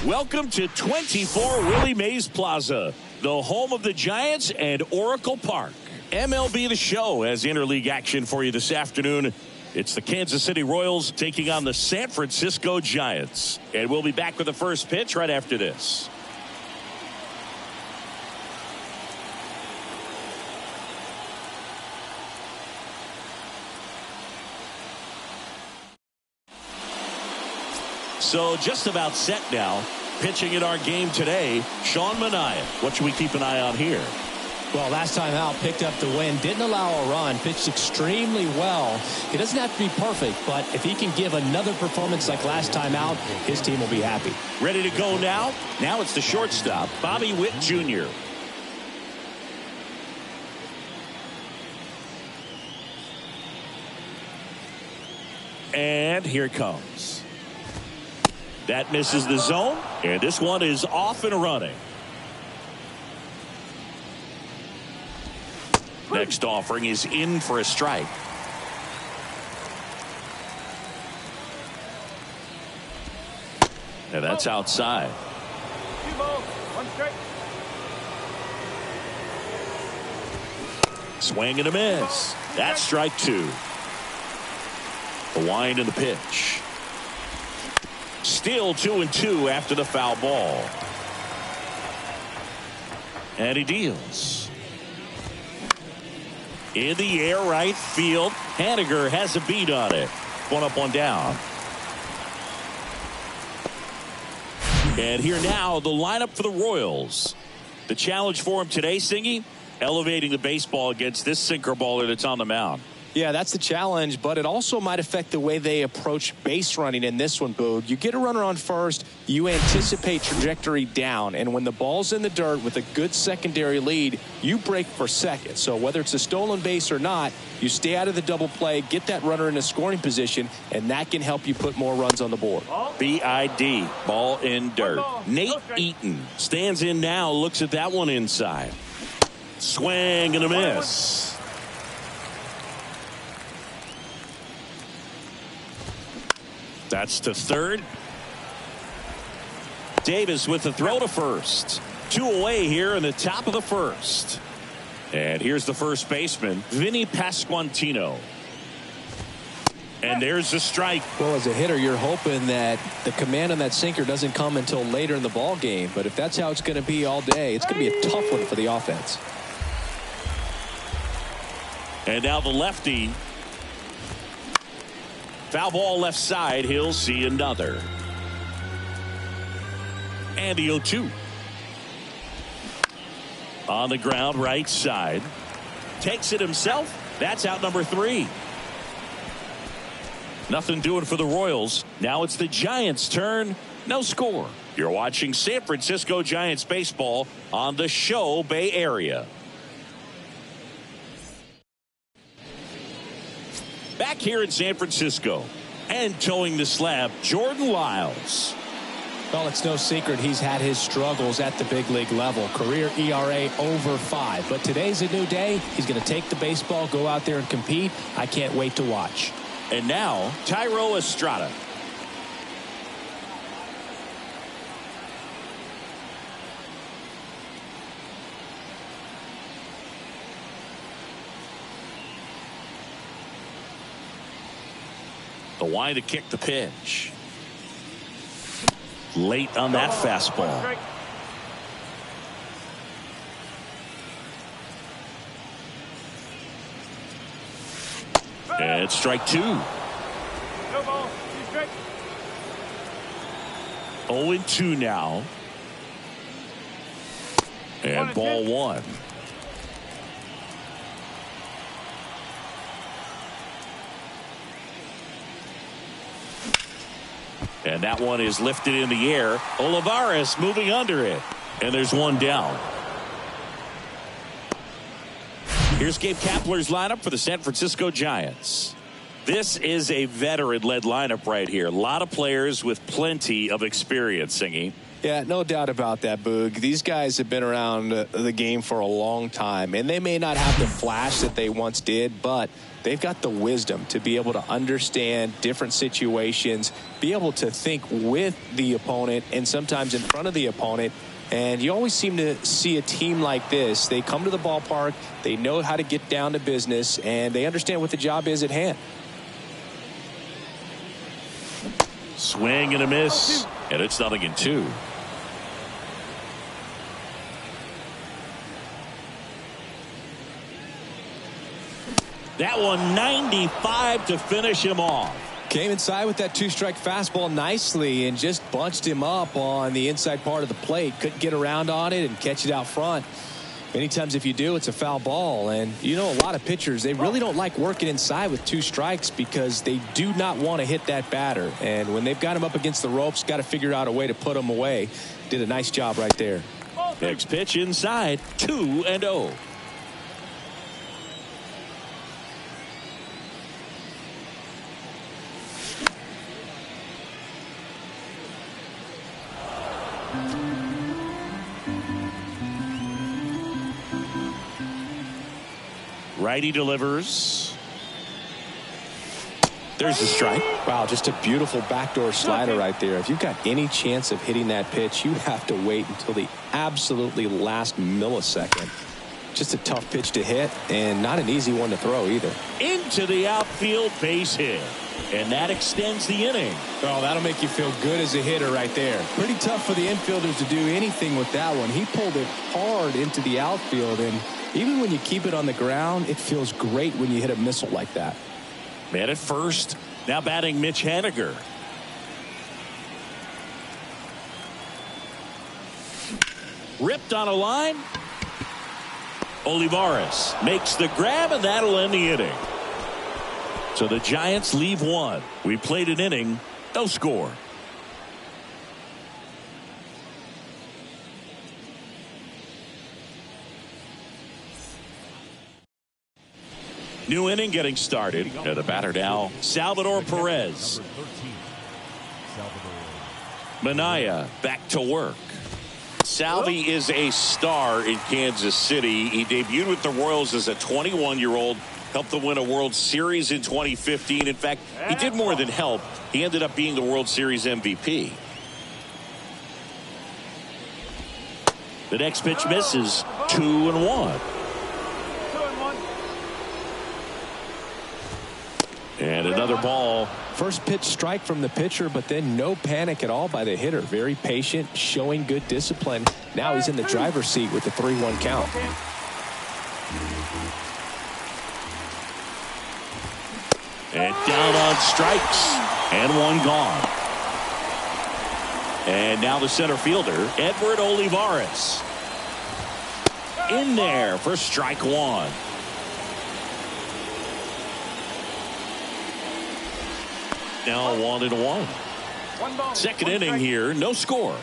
Welcome to 24 Willie Mays Plaza, the home of the Giants and Oracle Park. MLB The Show has interleague action for you this afternoon. It's the Kansas City Royals taking on the San Francisco Giants. And we'll be back with the first pitch right after this. So just about set now. Pitching in our game today, Sean Manaea. What should we keep an eye on here? Well, last time out, picked up the win, didn't allow a run, pitched extremely well. It doesn't have to be perfect, but if he can give another performance like last time out, his team will be happy. Ready to go now? Now it's the shortstop, Bobby Witt Jr. And here it comes. That misses the zone, and this one is off and running. Next offering is in for a strike. And that's outside. Swing and a miss. That's strike two. The wind and the pitch. Still 2-2 after the foul ball. And he deals. In the air, right field. Haniger has a beat on it. One up, one down. And here now, the lineup for the Royals. The challenge for him today, Singy, elevating the baseball against this sinker baller that's on the mound. Yeah, that's the challenge, but it also might affect the way they approach base running in this one, Boog. You get a runner on first, you anticipate trajectory down, and when the ball's in the dirt with a good secondary lead, you break for second. So whether it's a stolen base or not, you stay out of the double play, get that runner in a scoring position, and that can help you put more runs on the board. BID, ball in dirt. Nate Eaton stands in now, looks at that one inside. Swing and a miss. That's to third. Davis with the throw to first. Two away here in the top of the first. And here's the first baseman, Vinny Pasquantino. And there's the strike. Well, as a hitter, you're hoping that the command on that sinker doesn't come until later in the ball game. But if that's how it's going to be all day, it's going to be a tough one for the offense. And now the lefty. Foul ball left side. He'll see another. And the 0-2. On the ground right side. Takes it himself. That's out number 3. Nothing doing for the Royals. Now it's the Giants' turn. No score. You're watching San Francisco Giants baseball on the Show Bay Area. Back here in San Francisco and towing the slab, Jordan Lyles. Well, it's no secret he's had his struggles at the big league level. Career ERA over 5. But today's a new day. He's going to take the baseball, go out there and compete. I can't wait to watch. And now, Thairo Estrada. The wind to kick the pitch. Late on that fastball. And strike 2. 0-2 now. And ball 1. And that one is lifted in the air. Olivares moving under it. And there's one down. Here's Gabe Kapler's lineup for the San Francisco Giants. This is a veteran-led lineup right here. A lot of players with plenty of experience, Singy. Yeah, no doubt about that, Boog. These guys have been around the game for a long time, and they may not have the flash that they once did, but they've got the wisdom to be able to understand different situations, be able to think with the opponent and sometimes in front of the opponent. And you always seem to see a team like this. They come to the ballpark, they know how to get down to business, and they understand what the job is at hand. Swing and a miss, and it's 0-2. That one 95 to finish him off. Came inside with that two-strike fastball nicely and just bunched him up on the inside part of the plate. Couldn't get around on it and catch it out front. Many times if you do, it's a foul ball. And you know, a lot of pitchers, they really don't like working inside with two strikes because they do not want to hit that batter. And when they've got him up against the ropes, got to figure out a way to put him away. Did a nice job right there. Next pitch inside, 2-0. Righty delivers. There's the strike. Wow, just a beautiful backdoor slider right there. If you've got any chance of hitting that pitch, you have to wait until the absolutely last millisecond. Just a tough pitch to hit and not an easy one to throw either. Into the outfield, base hit. And that extends the inning. Well, that'll make you feel good as a hitter right there. Pretty tough for the infielders to do anything with that one. He pulled it hard into the outfield, and even when you keep it on the ground, it feels great when you hit a missile like that. Man at first, now batting Mitch Haniger. Ripped on a line. Olivares makes the grab, and that'll end the inning. So the Giants leave one. We played an inning, no score. New inning getting started. And the batter now, Salvador Perez. Minaya back to work. Salvi is a star in Kansas City. He debuted with the Royals as a 21-year-old. Helped them win a World Series in 2015. In fact, he did more than help. He ended up being the World Series MVP. The next pitch misses. 2-1. And another ball. First pitch strike from the pitcher, but then no panic at all by the hitter. Very patient, showing good discipline. Now he's in the driver's seat with the 3-1 count. And down on strikes. And one gone. And now the center fielder, Edward Olivares. In there for strike one. Now 1-1. Second inning here, no score.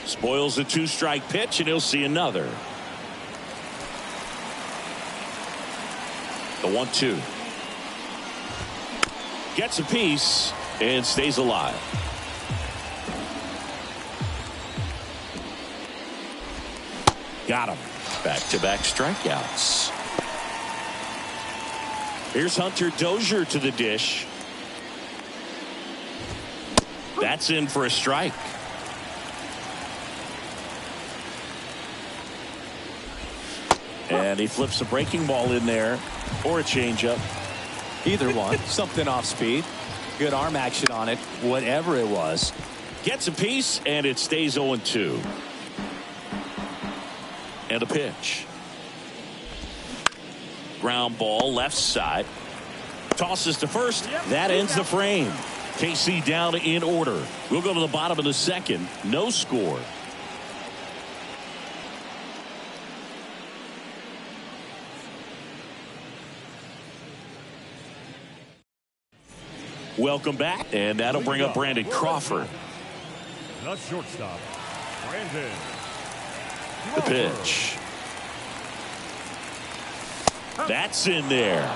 Spoils a two-strike pitch, and he'll see another. The 1-2. Gets a piece and stays alive. Got him. Back-to-back strikeouts. Here's Hunter Dozier to the dish. That's in for a strike. And he flips a breaking ball in there, or a changeup. Either one. Something off speed. Good arm action on it, whatever it was. Gets a piece, and it stays 0-2. And a pitch. Ground ball, left side. Tosses to first. That ends the frame. KC down in order. We'll go to the bottom of the second. No score. Welcome back, and that'll bring up Brandon Crawford. The shortstop, Brandon. The pitch. That's in there.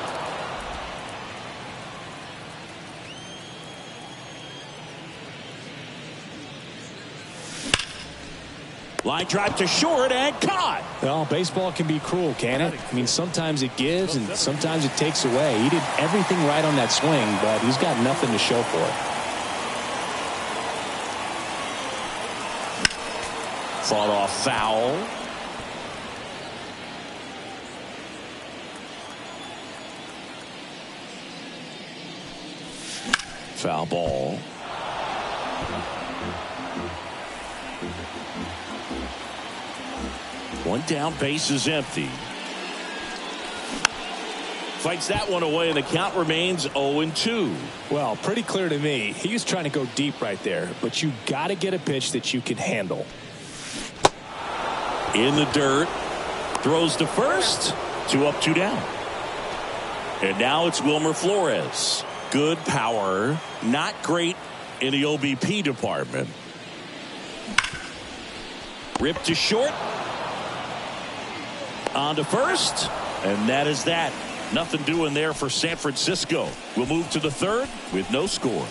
Line drive to short and caught. Well, baseball can be cruel, can it? I mean, sometimes it gives and sometimes it takes away. He did everything right on that swing, but he's got nothing to show for it. Fought off foul. Foul ball. One down, base is empty. Fights that one away, and the count remains 0-2. Well, pretty clear to me. He was trying to go deep right there, but you got to get a pitch that you can handle. In the dirt. Throws to first. 2 up, 2 down. And now it's Wilmer Flores. Good power. Not great in the OBP department. Ripped to short. On to first. And that is that. Nothing doing there for San Francisco. We'll move to the third with no score.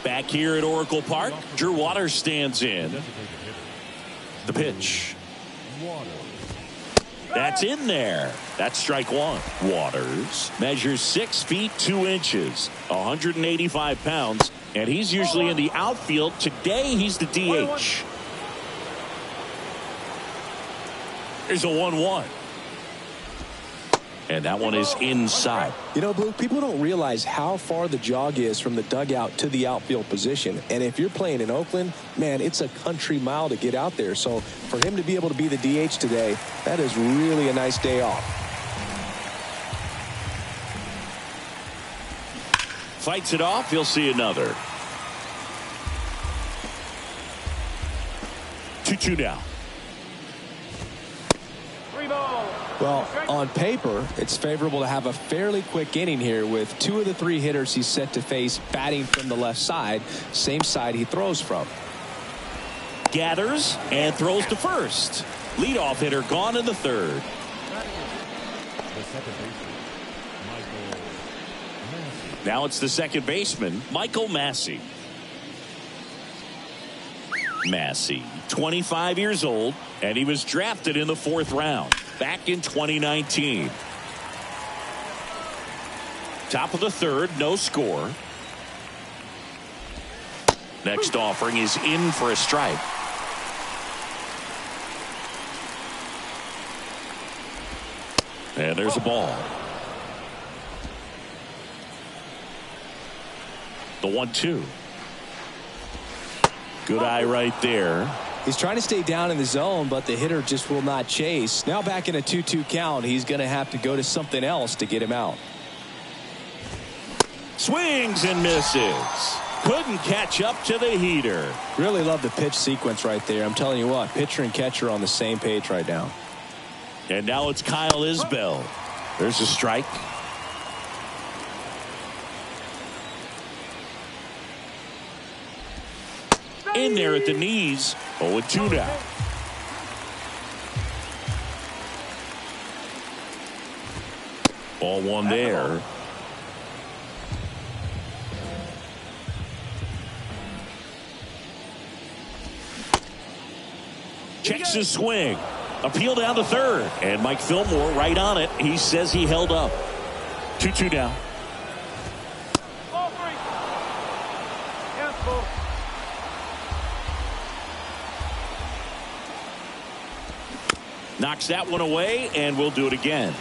Back here at Oracle Park, Drew Waters stands in. The pitch. That's in there. That's strike one. Waters measures 6 feet 2 inches, 185 pounds, and he's usually in the outfield. Today, he's the DH. Here's a 1-1. And that one is inside. You know, Blue, people don't realize how far the jog is from the dugout to the outfield position. And if you're playing in Oakland, man, it's a country mile to get out there. So for him to be able to be the DH today, that is really a nice day off. Fights it off. He'll see another. 2-2 now. Well, on paper, it's favorable to have a fairly quick inning here with 2 of the 3 hitters he's set to face batting from the left side, same side he throws from. Gathers and throws to first. Leadoff hitter gone in the third. Now it's the second baseman, Michael Massey. Massey, 25 years old, and he was drafted in the 4th round back in 2019. Top of the third, no score. Next offering is in for a strike. And there's a ball. The 1-2. Good eye right there. He's trying to stay down in the zone, but the hitter just will not chase. Now back in a 2-2 count, he's going to have to go to something else to get him out. Swings and misses. Couldn't catch up to the heater. Really love the pitch sequence right there. I'm telling you what, pitcher and catcher on the same page right now. And now it's Kyle Isbell. There's a strike. In there at the knees. 0-2 now. Ball one there. Checks his swing. Appeal down to third. And Mike Fillmore right on it. He says he held up. 2-2 down. Knocks that one away, and we'll do it again.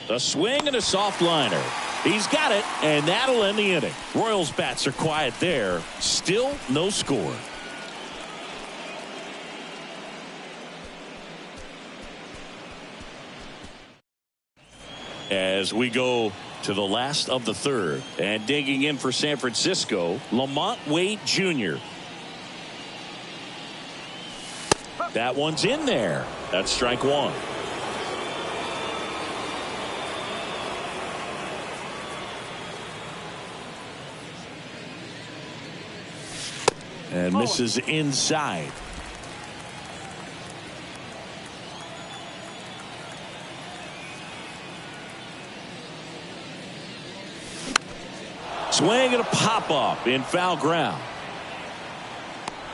A swing and a soft liner. He's got it, and that'll end the inning. Royals bats are quiet there. Still no score. As we go to the last of the third, and digging in for San Francisco, Lamont Wade Jr. That one's in there. That's strike one. and misses inside. Swing and a pop-up in foul ground.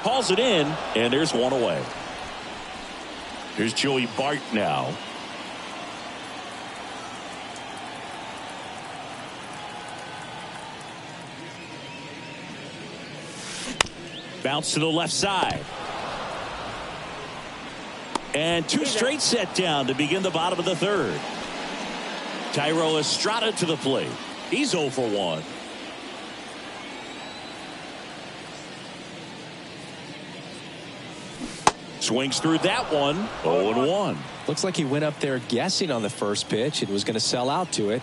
Hauls it in, and there's one away. Here's Joey Bart now. Bounce to the left side. And two straight set down to begin the bottom of the third. Thairo Estrada to the plate. He's 0 for 1. Swings through that one. 0-1. Looks like he went up there guessing on the first pitch and was going to sell out to it.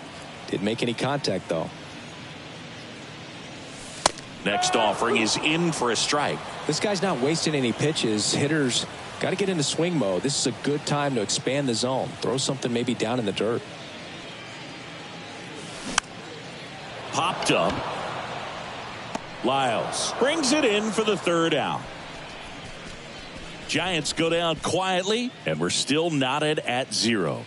Didn't make any contact, though. Next offering is in for a strike. This guy's not wasting any pitches. Hitters got to get into swing mode. This is a good time to expand the zone. Throw something maybe down in the dirt. Popped up. Lyles brings it in for the third out. Giants go down quietly, and we're still knotted at 0.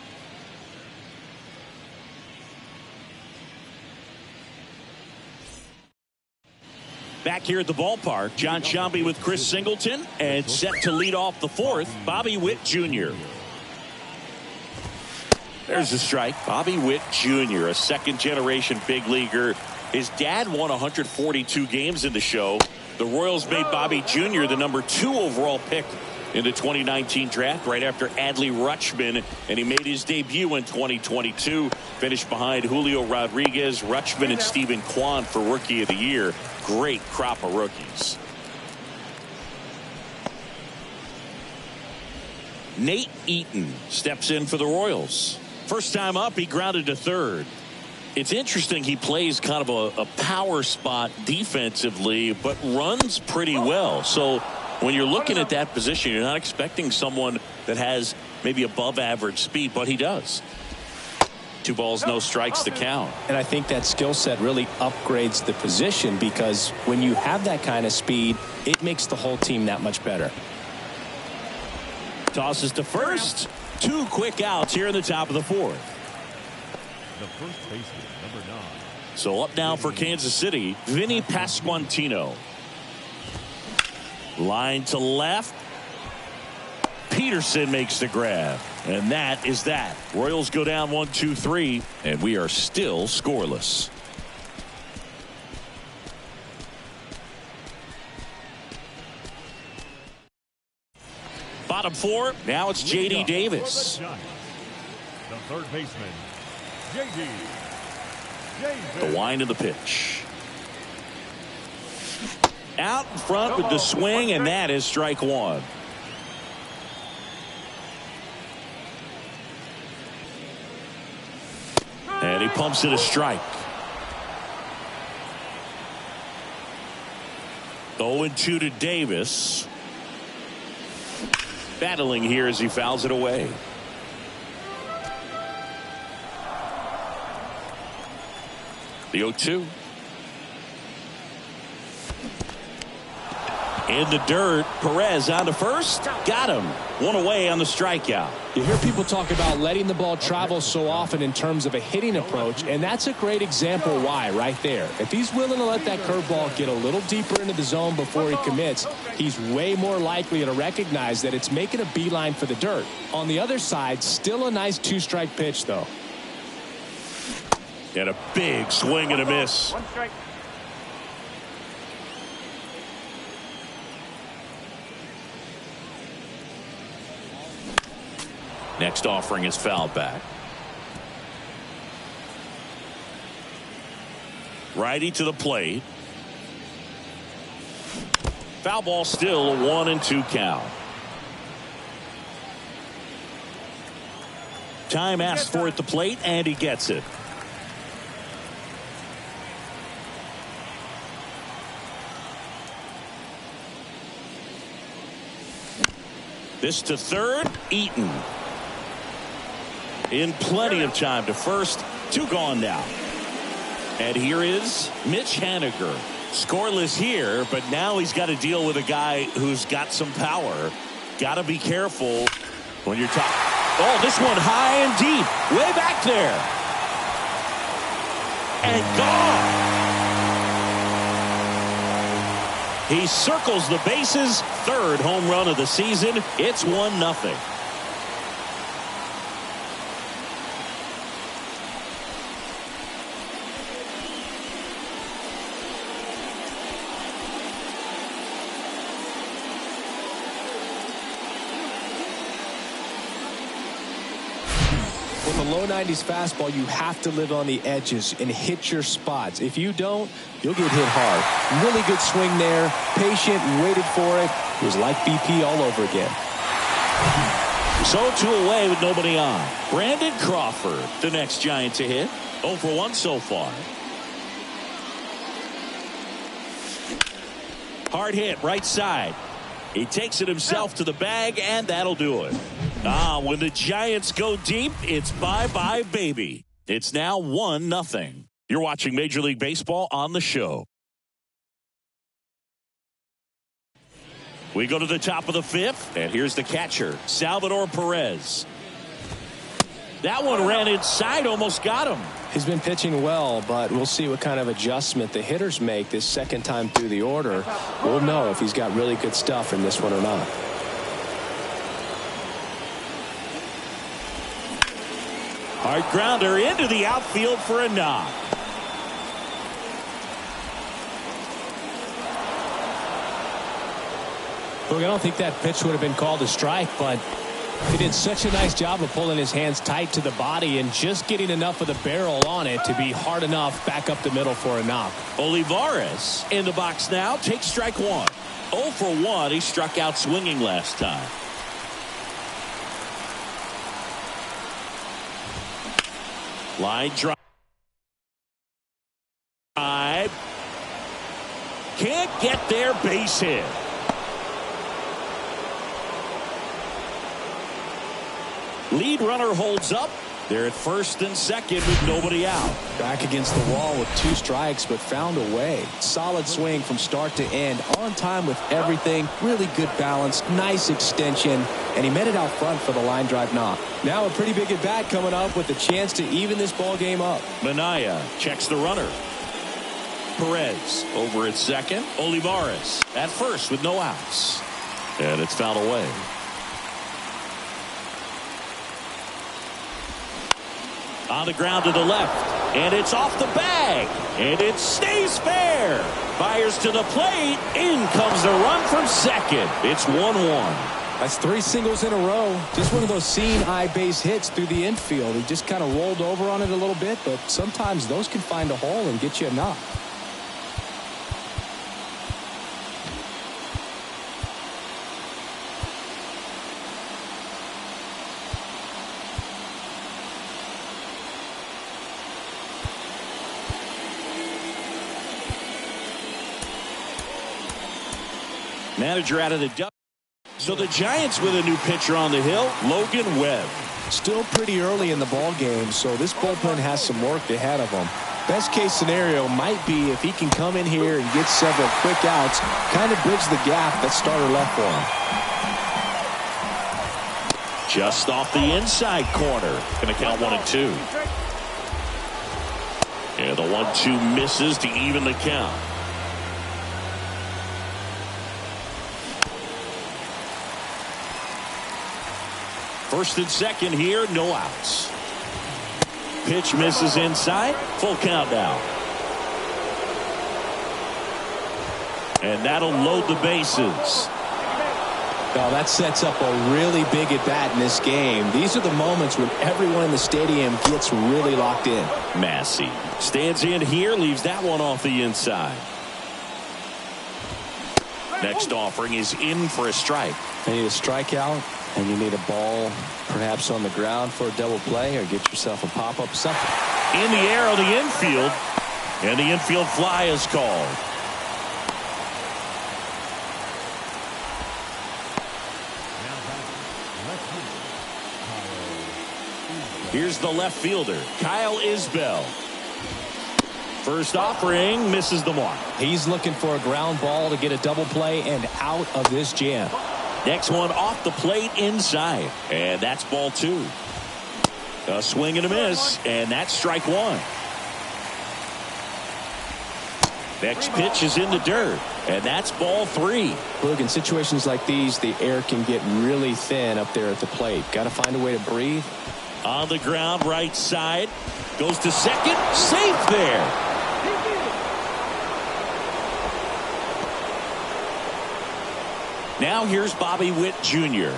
Back here at the ballpark, John Sciambi with Chris Singleton, and set to lead off the fourth, Bobby Witt Jr. There's the strike. Bobby Witt Jr., a second-generation big leaguer. His dad won 142 games in the show. The Royals made Bobby Jr. the number 2 overall pick in the 2019 draft right after Adley Rutschman, and he made his debut in 2022. Finished behind Julio Rodriguez, Rutschman, and Stephen Kwan for Rookie of the Year. Great crop of rookies. Nate Eaton steps in for the Royals. First time up, he grounded to third. It's interesting, he plays kind of a power spot defensively, but runs pretty well. So when you're looking at that position, you're not expecting someone that has maybe above average speed, but he does. 2 balls, no strikes to count. And I think that skill set really upgrades the position, because when you have that kind of speed, it makes the whole team that much better. Tosses to first. 2 quick outs here in the top of the fourth. The first baseman, number 9. So up now for Kansas City, Vinny Pasquantino. Line to left. Peterson makes the grab. And that is that. Royals go down 1-2-3, and we are still scoreless. Bottom 4, now it's J.D. Davis. The third baseman, J.D. The wind of the pitch. Out in front with the swing, and that is strike 1. And he pumps it a strike. 0-2 to Davis. Battling here as he fouls it away. The 0-2. In the dirt, Perez on to first. Got him. 1 away on the strikeout. You hear people talk about letting the ball travel so often in terms of a hitting approach, and that's a great example why right there. If he's willing to let that curveball get a little deeper into the zone before he commits, he's way more likely to recognize that it's making a beeline for the dirt. On the other side, still a nice 2-strike pitch, though. And a big swing and a miss. 1 strike. Next offering is fouled back. Righty to the plate. Foul ball, still a 1-2 count. Time asked for at the plate, and he gets it. This to third, Eaton. In plenty of time to first. 2 gone now. And here is Mitch Haniger. Scoreless here, but now he's got to deal with a guy who's got some power. Got to be careful when you're talking. Oh, this one high and deep, way back there. And gone. He circles the bases. Third home run of the season. It's 1-0. With a low 90s fastball, you have to live on the edges and hit your spots. If you don't, you'll get hit hard. Really good swing there. Patient, waited for it. It was like BP all over again. So 2 away with nobody on. Brandon Crawford, the next Giant to hit. 0 for 1 so far. Hard hit, right side. He takes it himself to the bag, and that'll do it. When the Giants go deep, it's bye-bye, baby. It's now 1-0. You're watching Major League Baseball on the show. We go to the top of the 5th, and here's the catcher, Salvador Perez. That one ran inside, almost got him. He's been pitching well, but we'll see what kind of adjustment the hitters make this second time through the order. We'll know if he's got really good stuff in this one or not. Hard grounder into the outfield for a knock. Look, I don't think that pitch would have been called a strike, but he did such a nice job of pulling his hands tight to the body and just getting enough of the barrel on it to be hard enough back up the middle for a knock. Olivares in the box now, takes strike 1. 0 for 1. He struck out swinging last time. Line drive. Can't get there, base hit. Lead runner holds up. They're at first and second with nobody out. Back against the wall with 2 strikes, but found a way. Solid swing from start to end. On time with everything. Really good balance. Nice extension. And he met it out front for the line drive knock. Now a pretty big at bat coming up with a chance to even this ball game up. Minaya checks the runner. Perez over at second. Olivares at first with no outs. And it's fouled away. On the ground to the left, and it's off the bag, and it stays fair. Fires to the plate. In comes the run from second. It's 1-1. That's 3 singles in a row. Just one of those seeing eye base hits through the infield. He just kind of rolled over on it a little bit, but sometimes those can find a hole and get you a knock. Manager out of the duck. So the Giants with a new pitcher on the hill, Logan Webb. Still pretty early in the ball game, so this bullpen has some work ahead of him. Best case scenario might be if he can come in here and get several quick outs, kind of bridge the gap that starter left for him. Just off the inside corner. Going to count 1 and 2. And the 1-2 misses to even the count. First and second here, no outs. Pitch misses inside. Full count now. And that'll load the bases. Now that sets up a really big at bat in this game. These are the moments when everyone in the stadium gets really locked in. Massey stands in here, leaves that one off the inside. Next offering is in for a strike. You need a strikeout, and you need a ball perhaps on the ground for a double play, or get yourself a pop-up, something. In the air on the infield, and the infield fly is called. Here's the left fielder, Kyle Isbell. First offering misses the mark. He's looking for a ground ball to get a double play and out of this jam. Next one off the plate inside. And that's ball 2. A swing and a miss. And that's strike 1. Next pitch is in the dirt. And that's ball 3. Boog, in situations like these, the air can get really thin up there at the plate. Got to find a way to breathe. On the ground, right side. Goes to second. Safe there. Now here's Bobby Witt Jr.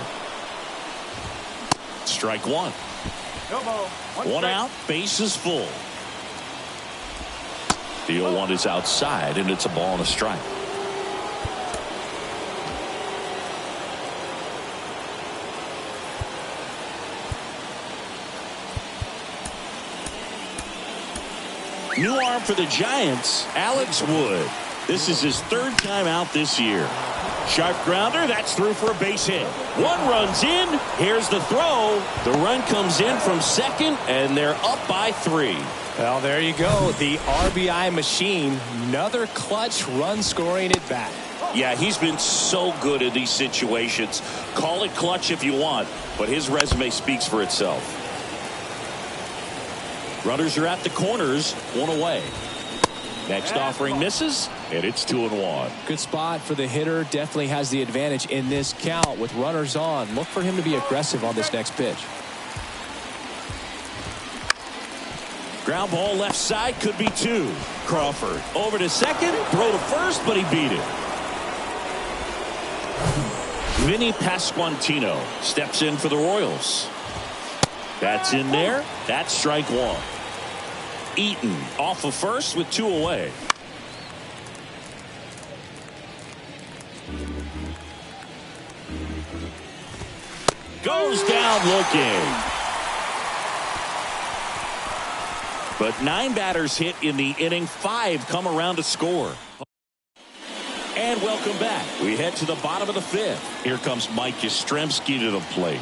Strike 1. One out, bases full. The 0-1 is outside, and it's a ball and a strike. New arm for the Giants, Alex Wood. This is his 3rd time out this year. Sharp grounder, that's through for a base hit. 1 runs in. Here's the throw. The run comes in from second, and they're up by 3. Well, there you go. The RBI machine. Another clutch run scoring at bat. Yeah, he's been so good in these situations. Call it clutch if you want, but his resume speaks for itself. Runners are at the corners, 1 away. Next offering misses, and it's 2-1. Good spot for the hitter. Definitely has the advantage in this count with runners on. Look for him to be aggressive on this next pitch. Ground ball left side, could be 2. Crawford over to second, throw to first, but he beat it. Vinny Pasquantino steps in for the Royals. That's in there. That's strike 1. Eaton off of first with 2 away. Goes down looking. But 9 batters hit in the inning. 5 come around to score. And welcome back. We head to the bottom of the 5th. Here comes Mike Yastrzemski to the plate.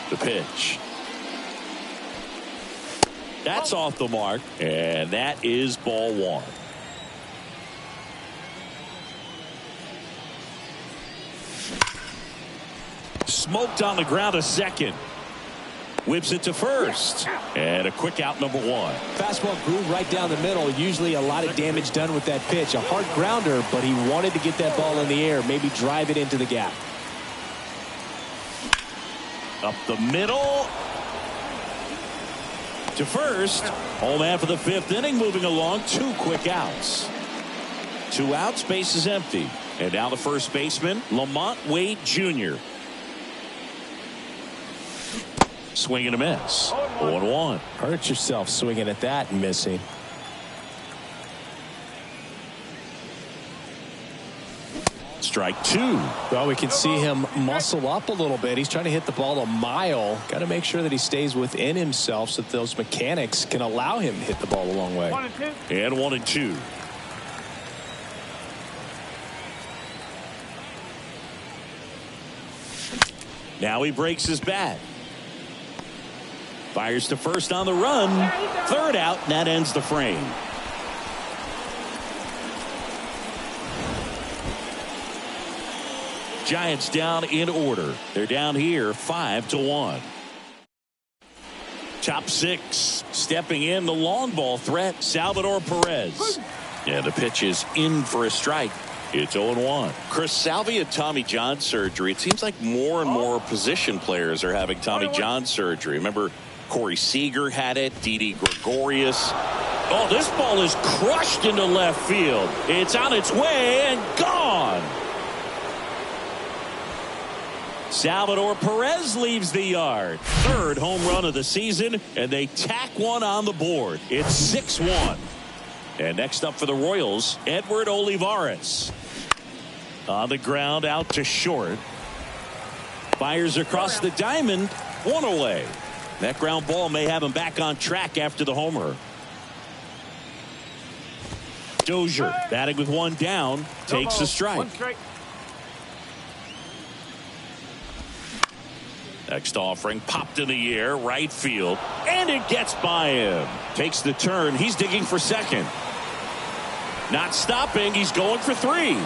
The pitch. That's off the mark, and that is ball 1. Smoked on the ground to second. Whips it to first. And a quick out, number 1. Fastball grew right down the middle. Usually a lot of damage done with that pitch. A hard grounder, but he wanted to get that ball in the air. Maybe drive it into the gap. Up the middle. To first. Home man for the 5th inning, moving along. 2 quick outs. 2 outs, base is empty. And now the first baseman, Lamont Wade Jr. Swing and a miss. 0-1. Hurt yourself swinging at that and missing. Strike 2. Well, we can see him muscle up a little bit. He's trying to hit the ball a mile. Got to make sure that he stays within himself so that those mechanics can allow him to hit the ball a long way. 1 and 2. And 1 and 2. Now he breaks his bat. Fires to first on the run. 3rd out, and that ends the frame. Giants down in order. They're down here 5-1. Top 6. Stepping in the long ball threat, Salvador Perez. And the pitch is in for a strike. It's 0-1. Chris, Salvia Tommy John surgery. It seems like more and more position players are having Tommy John surgery. Remember, Corey Seager had it. Didi Gregorius. Oh, this ball is crushed into left field. It's on its way and gone. Salvador Perez leaves the yard. 3rd home run of the season, and they tack 1 on the board. It's 6-1. And next up for the Royals, Edward Olivares. On the ground, out to short. Fires across the diamond. 1 away. That ground ball may have him back on track after the homer. Dozier batting with 1 down. Takes a strike. Next offering popped in the air, right field, and it gets by him. Takes the turn. He's digging for second. Not stopping. He's going for 3.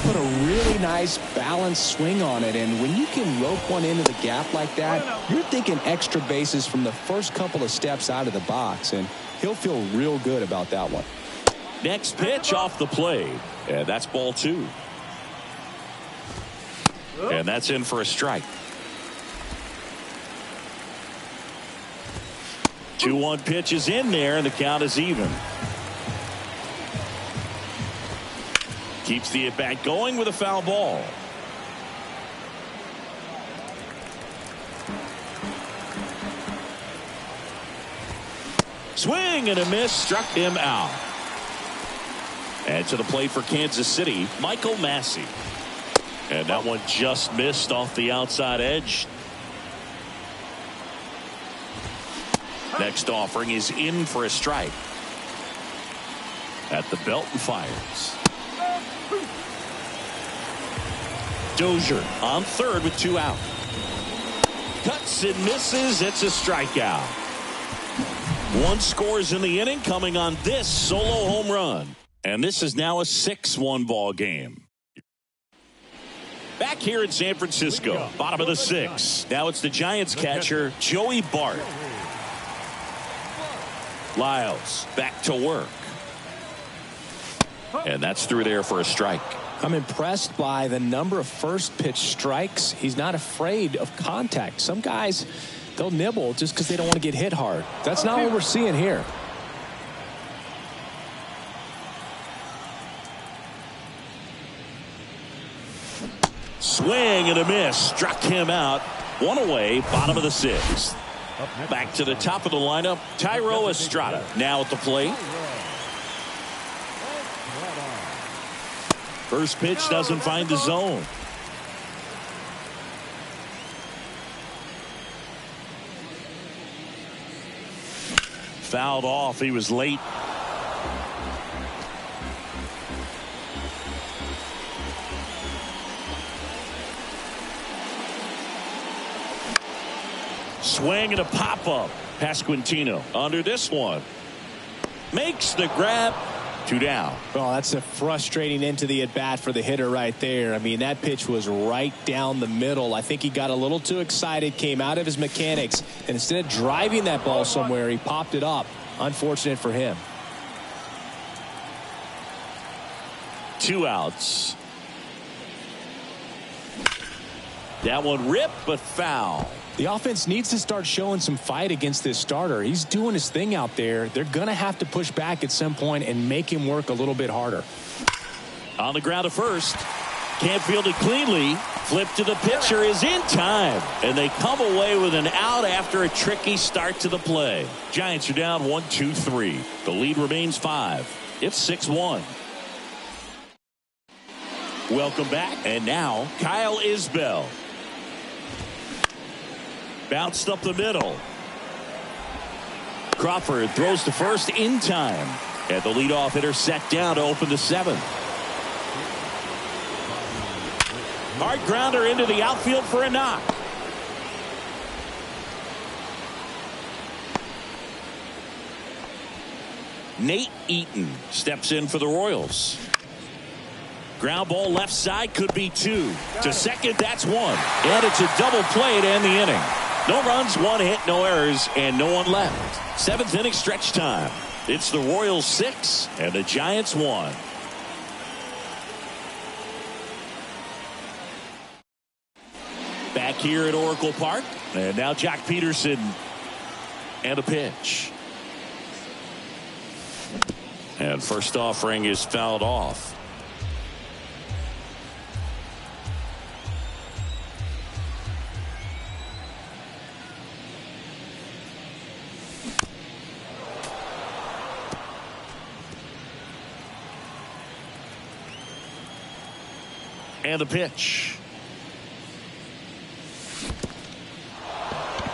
Put a really nice balanced swing on it, and when you can rope one into the gap like that, you're thinking extra bases from the first couple of steps out of the box, and he'll feel real good about that one. Next pitch off the plate, and that's ball 2. And that's in for a strike. 2-1 pitch is in there, and the count is even. Keeps the at-bat going with a foul ball. Swing and a miss, struck him out. And to the plate for Kansas City, Michael Massey. And that one just missed off the outside edge. Next offering is in for a strike. At the belt and fires. Dozier on third with 2 out. Cuts and misses. It's a strikeout. 1 scores in the inning, coming on this solo home run. And this is now a 6-1 ball game. Back here in San Francisco, bottom of the 6th. Now it's the Giants catcher, Joey Bart. Lyles back to work. And that's through there for a strike. I'm impressed by the number of first pitch strikes. He's not afraid of contact. Some guys, they'll nibble just because they don't want to get hit hard. That's not what we're seeing here. Swing and a miss. Struck him out. 1 away, bottom of the 6th. Back to the top of the lineup, Thairo Estrada now at the plate. First pitch doesn't find the zone. Fouled off. He was late. Swing and a pop-up. Pasquantino under this one. Makes the grab. 2 down. Oh, that's a frustrating end to the at-bat for the hitter right there. I mean, that pitch was right down the middle. I think he got a little too excited, came out of his mechanics, and instead of driving that ball somewhere, he popped it up. Unfortunate for him. 2 outs. That one ripped, but foul. The offense needs to start showing some fight against this starter. He's doing his thing out there. They're going to have to push back at some point and make him work a little bit harder. On the ground at first. Can't field it cleanly. Flip to the pitcher is in time. And they come away with an out after a tricky start to the play. Giants are down 1-2-3. The lead remains 5. It's 6-1. Welcome back. And now Kyle Isbell. Bounced up the middle. Crawford throws to first in time. And the leadoff hitter set down to open the 7th. Hard grounder into the outfield for a knock. Nate Eaton steps in for the Royals. Ground ball left side, could be 2. To second, that's 1. And it's a double play to end the inning. No runs, 1 hit, no errors, and no one left. 7th inning stretch time. It's the Royals 6 and the Giants 1. Back here at Oracle Park. And now Jock Peterson and a pitch. And first offering is fouled off. And the pitch.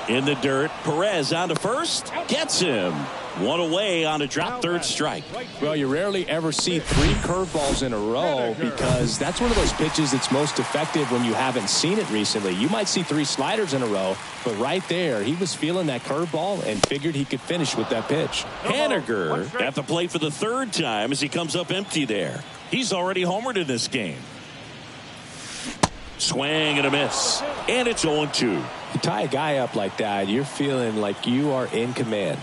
In the dirt. Perez on to first. Gets him. One away on a drop third strike. Well, you rarely ever see 3 curveballs in a row because that's one of those pitches that's most effective when you haven't seen it recently. You might see 3 sliders in a row, but right there, he was feeling that curveball and figured he could finish with that pitch. Haniger at the plate for the 3rd time as he comes up empty there. He's already homered in this game. Swing and a miss. And it's 0-2. You tie a guy up like that, you're feeling like you are in command.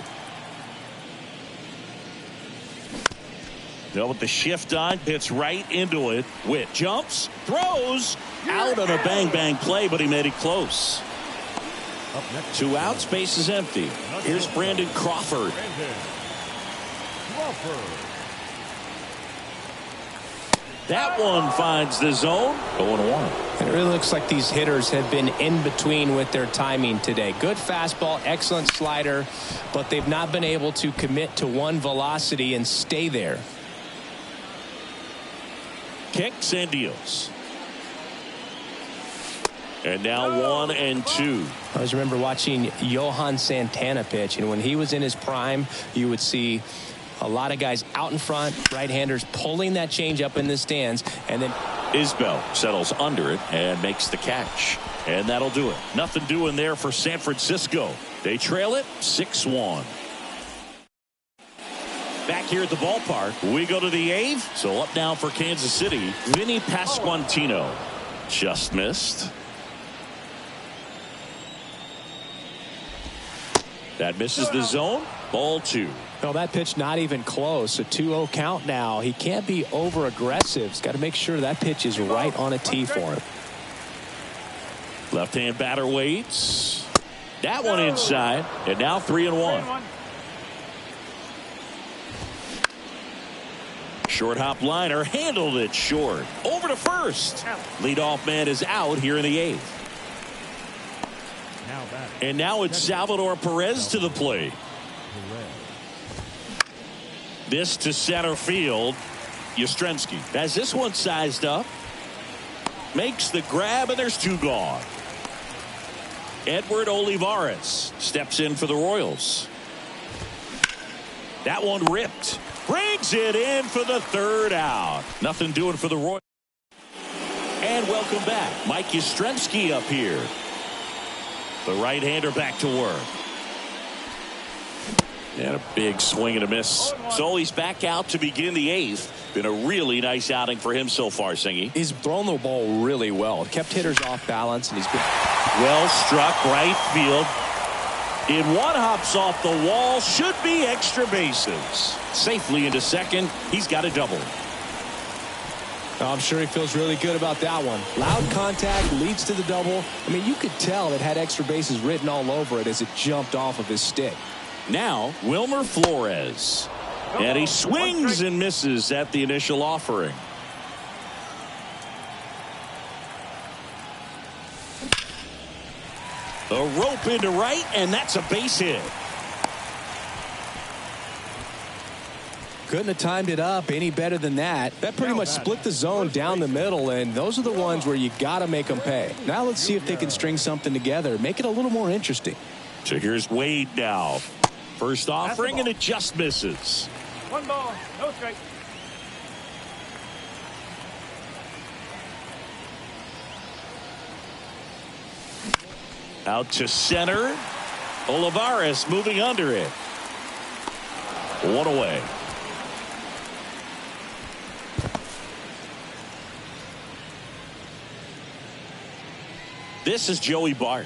Now with the shift on, hits right into it. Witt jumps, throws, out on a bang-bang play, but he made it close. 2 outs, base is empty. Here's Brandon Crawford. That one finds the zone. 0-1. And it really looks like these hitters have been in between with their timing today. Good fastball, excellent slider, but they've not been able to commit to one velocity and stay there. Kicks and deals. And now 1-2. I always remember watching Johan Santana pitch, and when he was in his prime, you would see a lot of guys out in front, right-handers pulling that change up in the stands, and then Isbell settles under it and makes the catch. And that'll do it. Nothing doing there for San Francisco. They trail it 6-1. Back here at the ballpark, we go to the 8th. So up now for Kansas City, Vinny Pasquantino. Just missed. That misses the zone. Ball 2. Well, that pitch not even close. A 2-0 count now. He can't be over aggressive. He's got to make sure that pitch is right on a tee for him. Left-hand batter waits. That one inside. And now 3-1. Short hop liner handled it short. Over to first. Leadoff man is out here in the 8th. And now it's Salvador Perez to the plate. This to center field. Yastrzemski has this one sized up. Makes the grab, and there's 2 gone. Edward Olivares steps in for the Royals. That one ripped. Brings it in for the 3rd out. Nothing doing for the Royals. And welcome back. Mike Yastrzemski up here. The right-hander back to work. And a big swing and a miss. So he's back out to begin the 8th. Been a really nice outing for him so far, Singy. He's thrown the ball really well. Kept hitters off balance, and he's been well struck right field. In one hops off the wall. Should be extra bases. Safely into second. He's got a double. I'm sure he feels really good about that one. Loud contact leads to the double. I mean, you could tell it had extra bases written all over it as it jumped off of his stick. Now Wilmer Flores, and he swings and misses at the initial offering. A rope into right, and that's a base hit. Couldn't have timed it up any better than that. That pretty much split the zone down the middle, and those are the ones where you got to make them pay. Now let's see if they can string something together, make it a little more interesting. So here's Wade now. First offering, and it just misses. 1 ball, no strike. Out to center. Olivares moving under it. 1 away. This is Joey Bart.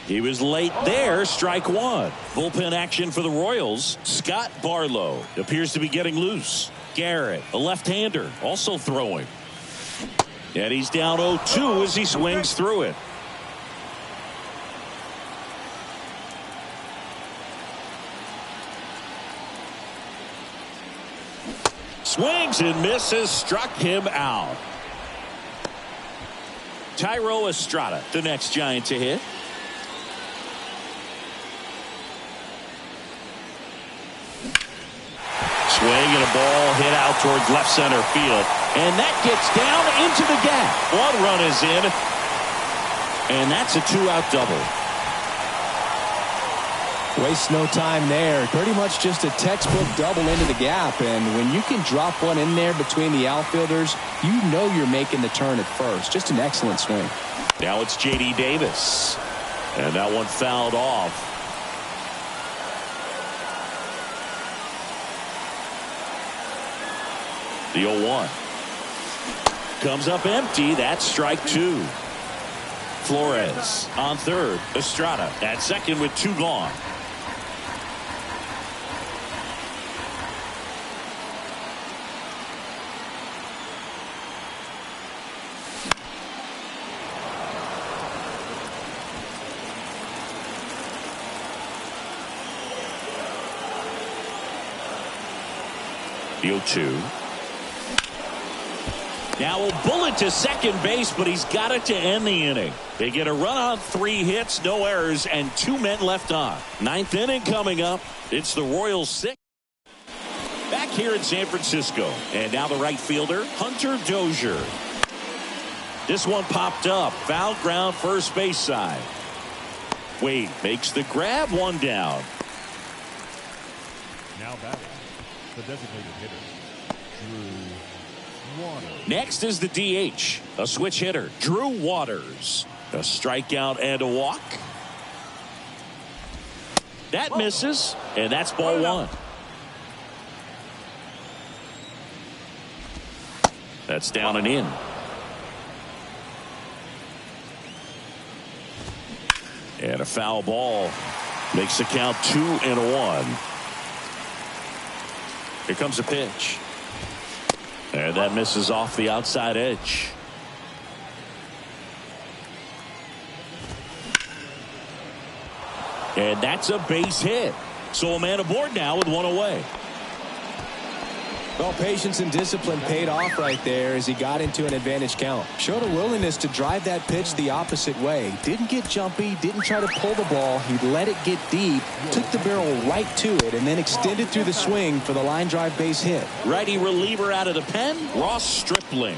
He was late there. Strike 1. Bullpen action for the Royals. Scott Barlow appears to be getting loose. Garrett, a left-hander, also throwing. And he's down 0-2 as he swings through it. Swings and misses. Struck him out. Thairo Estrada, the next Giant to hit. Swing and a ball hit out towards left center field. And that gets down into the gap. 1 run is in. And that's a 2-out double. Waste no time there. Pretty much just a textbook double into the gap. And when you can drop one in there between the outfielders, you know you're making the turn at first. Just an excellent swing. Now it's J.D. Davis. And that one fouled off. The 0-1. Comes up empty. That's strike 2. Flores on third. Estrada at second with 2 gone. The 0-2. Now a bullet to second base, but he's got it to end the inning. They get a run on 3 hits, no errors, and 2 men left on. 9th inning coming up. It's the Royals 6. Back here in San Francisco. And now the right fielder, Hunter Dozier. This one popped up. Foul ground first base side. Wade makes the grab, 1 down. Now batting, the designated hitter, Drew Waters. Next is the DH, a switch hitter, Drew Waters. A strikeout and a walk. That misses, and that's ball 1. That's down and in. And a foul ball makes the count 2-1. Here comes a pitch. And that misses off the outside edge. And that's a base hit. So a man aboard now with 1 away. Well, patience and discipline paid off right there as he got into an advantage count. Showed a willingness to drive that pitch the opposite way. Didn't get jumpy, didn't try to pull the ball. He let it get deep, took the barrel right to it, and then extended through the swing for the line drive base hit. Righty reliever out of the pen, Ross Stripling.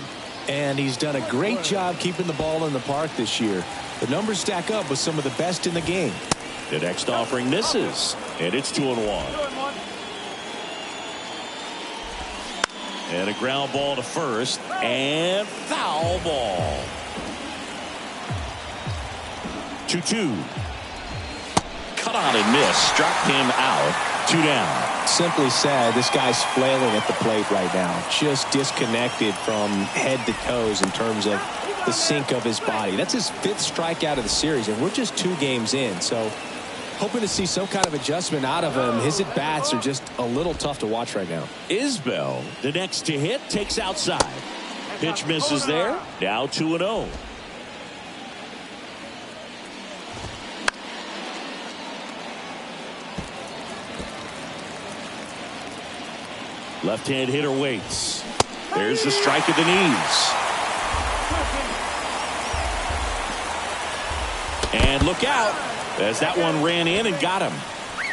And he's done a great job keeping the ball in the park this year. The numbers stack up with some of the best in the game. The next offering misses, and it's 2-1. And a ground ball to first, and foul ball. 2-2. Cut on and miss, struck him out. 2 down. Simply said, this guy's flailing at the plate right now. Just disconnected from head to toes in terms of the sink of his body. That's his 5th strikeout of the series, and we're just 2 games in. So hoping to see some kind of adjustment out of him. His at-bats are just a little tough to watch right now. Isbell, the next to hit, takes outside. Pitch misses there. Now 2-0. Left-hand hitter waits. There's the strike at the knees. And look out as that one ran in and got him.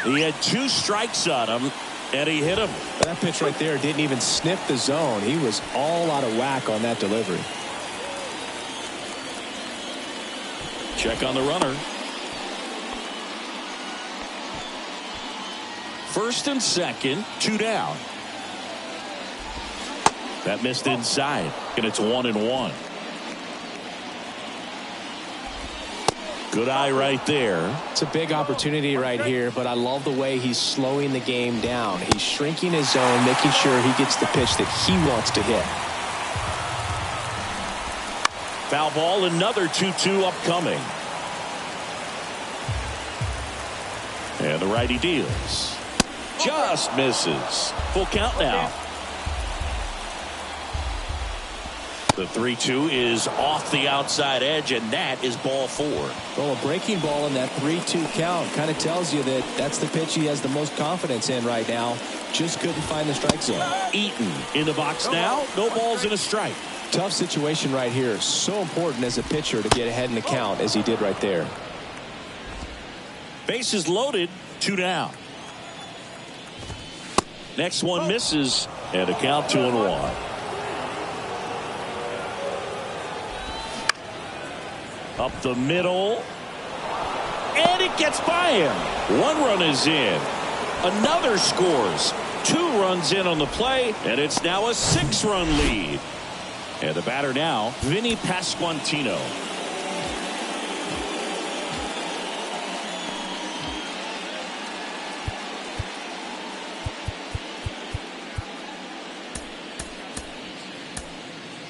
He had 2 strikes on him, and he hit him. That pitch right there didn't even sniff the zone. He was all out of whack on that delivery. Check on the runner. First and second, 2 down. That missed inside, and it's 1-1. Good eye right there. It's a big opportunity right here, but I love the way he's slowing the game down. He's shrinking his zone, making sure he gets the pitch that he wants to hit. Foul ball, another 2-2 upcoming. And the righty deals. Just misses. Full count now. The 3-2 is off the outside edge, and that is ball 4. Well, a breaking ball in that 3-2 count kind of tells you that that's the pitch he has the most confidence in right now. Just couldn't find the strike zone. Eaton in the box now. No balls and a strike. Tough situation right here. So important as a pitcher to get ahead in the count as he did right there. Bases loaded, 2 down. Next one misses, and a count 2-1. Up the middle. And it gets by him. One run is in. Another scores. 2 runs in on the play, and it's now a 6-run lead. And the batter now, Vinny Pasquantino.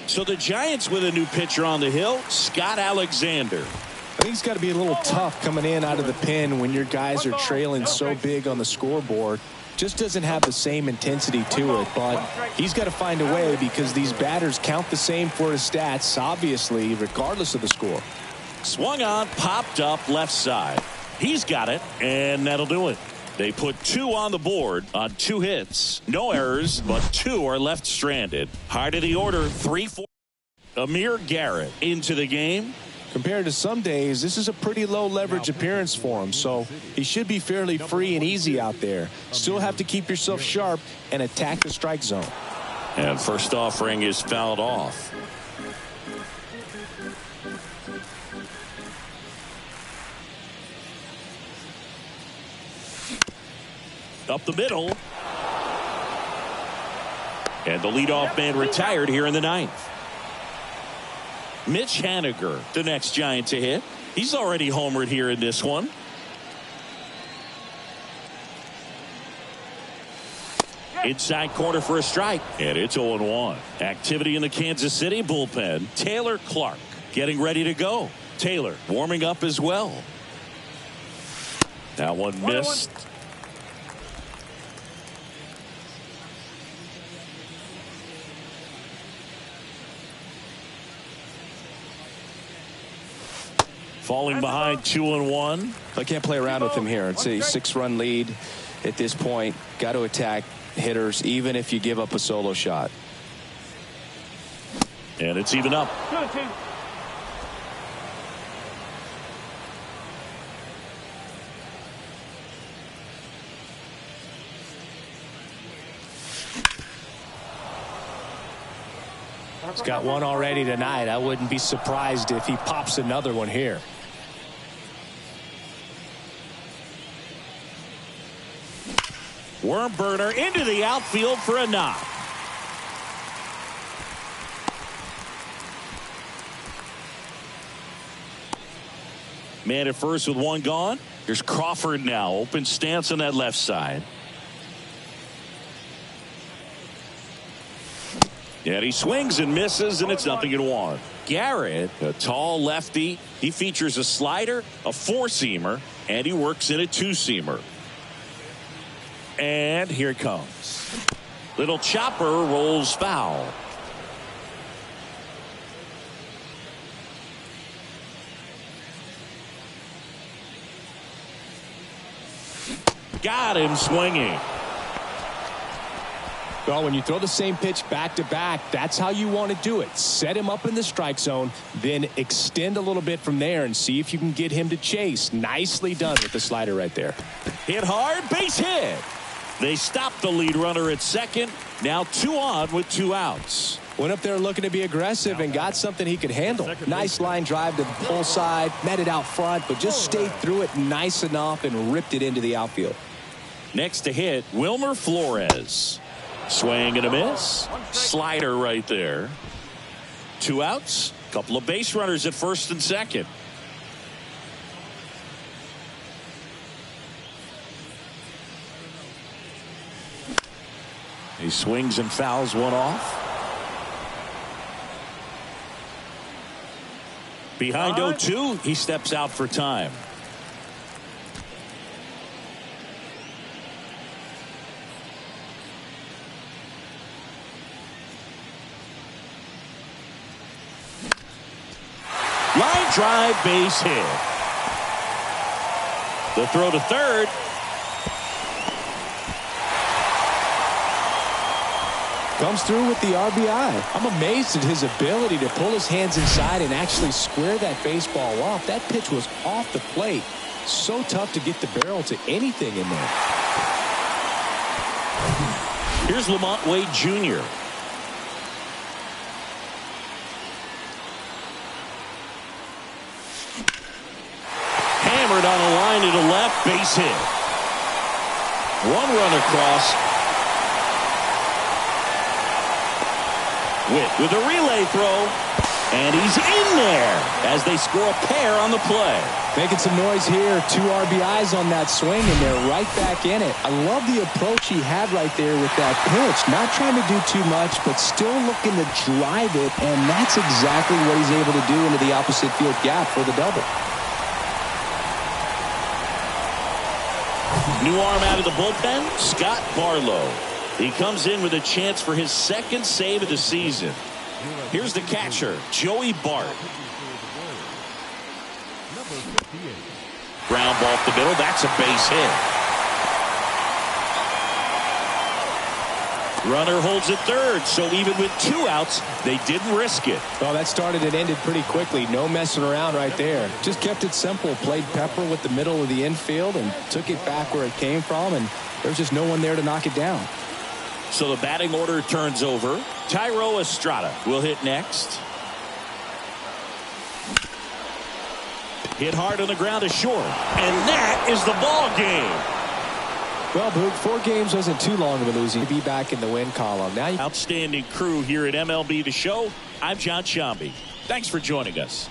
So the Giants with a new pitcher on the hill, Scott Alexander. I think it's got to be a little tough coming in out of the pen when your guys are trailing so big on the scoreboard. Just doesn't have the same intensity to it, but he's got to find a way because these batters count the same for his stats, obviously, regardless of the score. Swung on, popped up left side. He's got it, and that'll do it. They put 2 on the board on 2 hits. No errors, but 2 are left stranded. High to the order, 3-4. Amir Garrett into the game. Compared to some days, this is a pretty low leverage appearance for him, so he should be fairly free and easy out there. Still have to keep yourself sharp and attack the strike zone. And first offering is fouled off. Up the middle. And the leadoff man retired here in the 9th. Mitch Haniger, the next Giant to hit. He's already homered here in this one. Inside corner for a strike. And it's 0-1. Activity in the Kansas City bullpen. Taylor Clark getting ready to go. Taylor warming up as well. That one missed. Falling behind 2-1. I can't play around with him here. It's a 6-run lead at this point. Got to attack hitters even if you give up a solo shot. And it's even up. He's got one already tonight. I wouldn't be surprised if he pops another one here. Worm burner into the outfield for a knock. Man at first with one gone. Here's Crawford now. Open stance on that left side. And he swings and misses, and it's 0-1. Garrett, a tall lefty. He features a slider, a 4-seamer, and he works in a 2-seamer. And here it comes. Little chopper rolls foul. Got him swinging. Well, when you throw the same pitch back to back, that's how you want to do it. Set him up in the strike zone, then extend a little bit from there and see if you can get him to chase. Nicely done with the slider right there. Hit hard, base hit. They stopped the lead runner at second. Now 2 on with 2 outs. Went up there looking to be aggressive and got something he could handle. Nice line drive to the pull side, met it out front, but just stayed through it nice enough and ripped it into the outfield. Next to hit, Wilmer Flores. Swing and a miss. Slider right there. 2 outs. Couple of base runners at first and second. He swings and fouls one off. Behind 0-2, he steps out for time. Line drive, base hit. The throw to third. Comes through with the RBI. I'm amazed at his ability to pull his hands inside and actually square that baseball off. That pitch was off the plate. So tough to get the barrel to anything in there. Here's Lamont Wade Jr. turned on a line to the left, base hit. One run across. Witt with a relay throw. And he's in there as they score a pair on the play. Making some noise here. 2 RBIs on that swing, and they're right back in it. I love the approach he had right there with that pitch. Not trying to do too much, but still looking to drive it, and that's exactly what he's able to do into the opposite field gap for the double. New arm out of the bullpen, Scott Barlow. He comes in with a chance for his second save of the season. Here's the catcher, Joey Bart. Ground ball up the middle. That's a base hit. Runner holds at third, so even with 2 outs, they didn't risk it. Well, that started and ended pretty quickly. No messing around right there. Just kept it simple. Played Pepper with the middle of the infield and took it back where it came from, and there's just no one there to knock it down. So the batting order turns over. Thairo Estrada will hit next. Hit hard on the ground to short. And that is the ball game. Well, Boog, 4 games wasn't too long of a losing. Be back in the win column. Now Outstanding crew here at MLB The Show. I'm John Sciambi. Thanks for joining us.